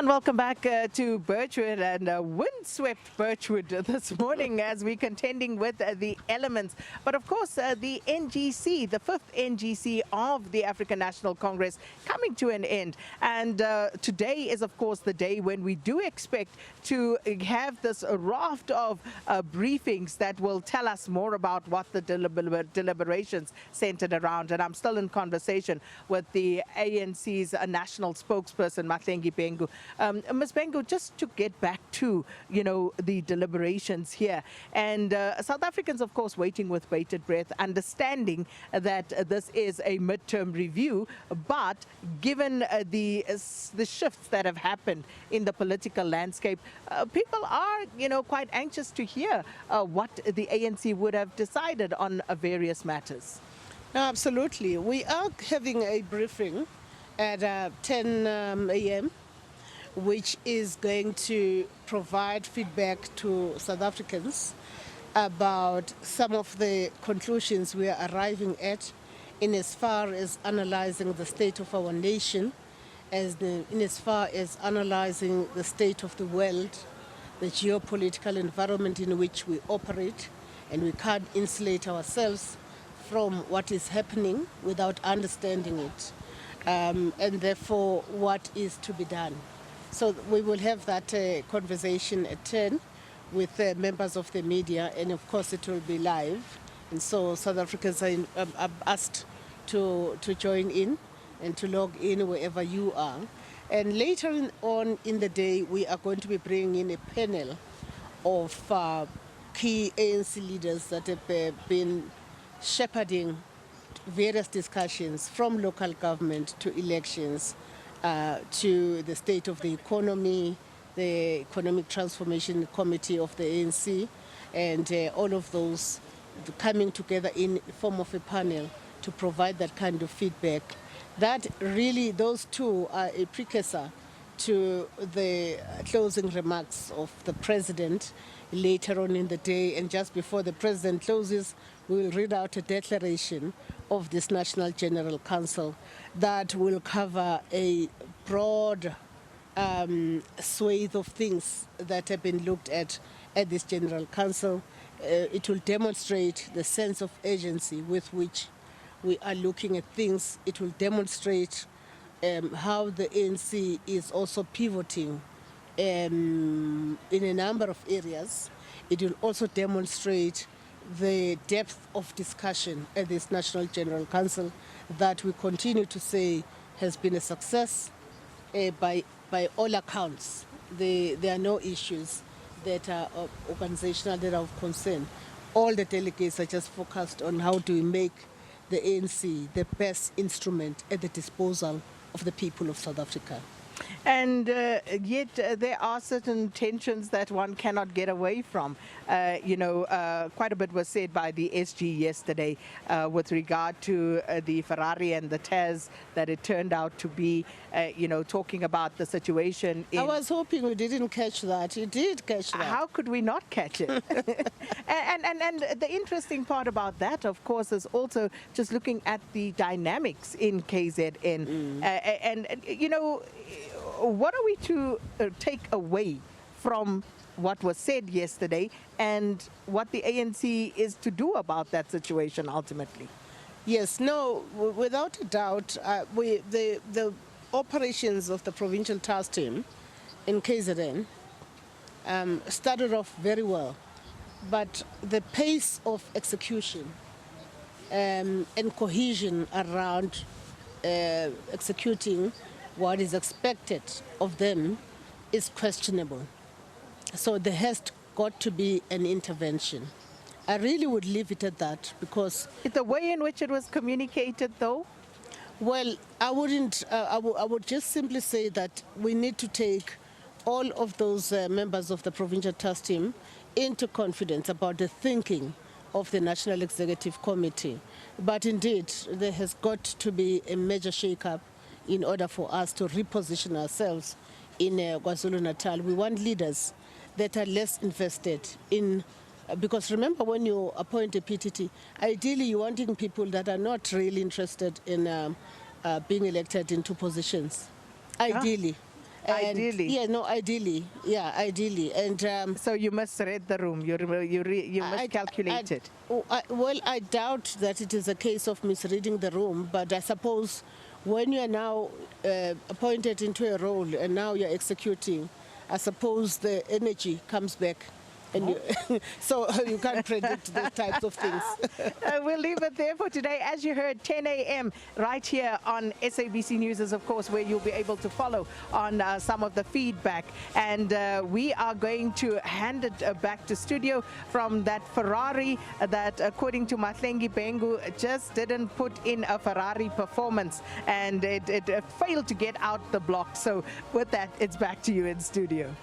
And welcome back to Birchwood and windswept Birchwood this morning as we're contending with the elements. But of course, the NGC, the 5th NGC of the African National Congress coming to an end. And today is, of course, the day when we do expect to have this raft of briefings that will tell us more about what the deliberations centered around. And I'm still in conversation with the ANC's national spokesperson, Mahlengi Bhengu. Ms. Bhengu, just to get back to, the deliberations here, and South Africans, of course, waiting with bated breath, understanding that this is a midterm review, but given the shifts that have happened in the political landscape, people are, quite anxious to hear what the ANC would have decided on various matters. No, absolutely. We are having a briefing at 10 a.m., which is going to provide feedback to South Africans about some of the conclusions we are arriving at in as far as analyzing the state of our nation, in as far as analyzing the state of the world, the geopolitical environment in which we operate, and we can't insulate ourselves from what is happening without understanding it, and therefore what is to be done. So we will have that conversation at 10 with members of the media, and of course it will be live. And so South Africans are asked to join in and to log in wherever you are. And later on in the day, we are going to be bringing in a panel of key ANC leaders that have been shepherding various discussions from local government to elections, to the state of the economy, the Economic Transformation Committee of the ANC, and all of those coming together in the form of a panel to provide that kind of feedback. That really, those two are a precursor to the closing remarks of the President later on in the day. And just before the President closes, we will read out a declaration of this National General Council that will cover a broad swathe of things that have been looked at this General Council. It will demonstrate the sense of urgency with which we are looking at things. It will demonstrate how the ANC is also pivoting in a number of areas. It will also demonstrate the depth of discussion at this National General Council that we continue to say has been a success by all accounts. There are no issues that are organizational that are of concern. All the delegates are just focused on how do we make the ANC the best instrument at the disposal of the people of South Africa. And yet there are certain tensions that one cannot get away from. Quite a bit was said by the SG yesterday with regard to the Ferrari and the Taz that it turned out to be, talking about the situation. I was hoping we didn't catch that. You did catch that. How could we not catch it? and the interesting part about that, of course, is also just looking at the dynamics in KZN. What are we to take away from what was said yesterday and what the ANC is to do about that situation ultimately? Yes, no, without a doubt, the operations of the provincial task team in KZN started off very well, but the pace of execution and cohesion around executing what is expected of them is questionable. So there has got to be an intervention. I really would leave it at that because... The way in which it was communicated, though? Well, I wouldn't. I would just simply say that we need to take all of those members of the provincial task team into confidence about the thinking of the National Executive Committee. But indeed, there has got to be a major shake-up in order for us to reposition ourselves in KwaZulu-Natal. We want leaders that are less invested in, because remember when you appoint a PTT, ideally you're wanting people that are not really interested in being elected into positions, ideally. And Ideally. Yeah, no, ideally. Yeah, ideally. And So you must read the room. You must calculate it. well, I doubt that it is a case of misreading the room, but I suppose when you are now appointed into a role and now you're executing, I suppose the energy comes back. And so you can't predict those types of things. We'll leave it there for today. As you heard, 10 a.m. right here on SABC News is, of course, where you'll be able to follow on some of the feedback. And we are going to hand it back to studio from that Ferrari that, according to Mahlengi, Bhengu just didn't put in a Ferrari performance. And it failed to get out the block. So with that, it's back to you in studio.